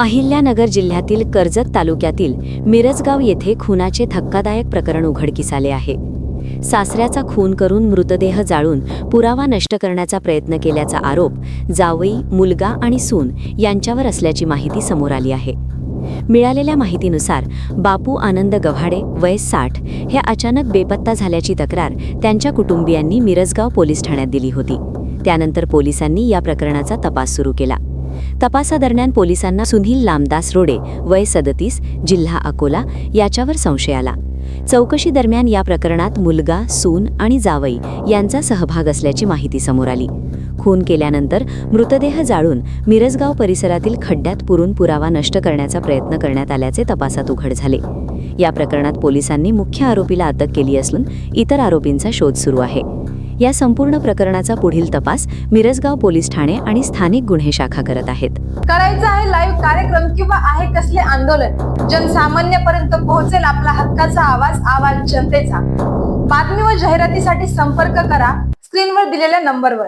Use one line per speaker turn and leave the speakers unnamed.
अहिल्यानगर जिल्ह्यातील कर्जत तालुक्यातील मिरजगाव येथे खुनाचे धक्कादायक प्रकरण उघडकीस आले आहे। सासऱ्याचा खून करून मृतदेह जाळून पुरावा नष्ट करण्याचा प्रयत्न केल्याचा आरोप जावई, मुलगा आणि सून यांच्यावर असल्याची माहिती समोर आली आहे। मिळालेल्या माहितीनुसार बापू आनंद गव्हाडे वय 60 हे अचानक बेपत्ता झाल्याची तक्रार त्यांच्या कुटुंबियांनी मिरजगाव पोलीस ठाण्यात दिली होती। त्यानंतर पोलिसांनी या प्रकरणाचा तपास सुरू केला। तपासादरम्यान पोलिसांना सुनील लामदास रोडे वय 37 जिल्हा अकोला याच्यावर संशय आला। चौकशी दरम्यान या प्रकरणात मुलगा, सून आणि जावई यांचा सहभाग असल्याची माहिती समोर आली। खून केल्यानंतर मृतदेह जाळून मिरजगाव परिसरातील खड्ड्यात पुरून पुरावा नष्ट करण्याचा प्रयत्न करण्यात आल्याचे तपासात उघड झाले। या प्रकरणात पोलिसांनी मुख्य आरोपीला अटक केली असून इतर आरोपींचा शोध सुरू आहे। या संपूर्ण प्रकरणाचा पुढील तपास मिरजगाव पोलीस ठाणे आणि स्थानिक गुन्हे शाखा करत आहेत।
करायचा आहे लाईव्ह कार्यक्रम किंवा आहे कसले आंदोलन, जनसामान्यपर्यंत पोहोचेल आपला हक्काचा आवाज जनतेचा। बातमी व जाहिरातीसाठी संपर्क करा स्क्रीनवर दिलेल्या नंबरवर।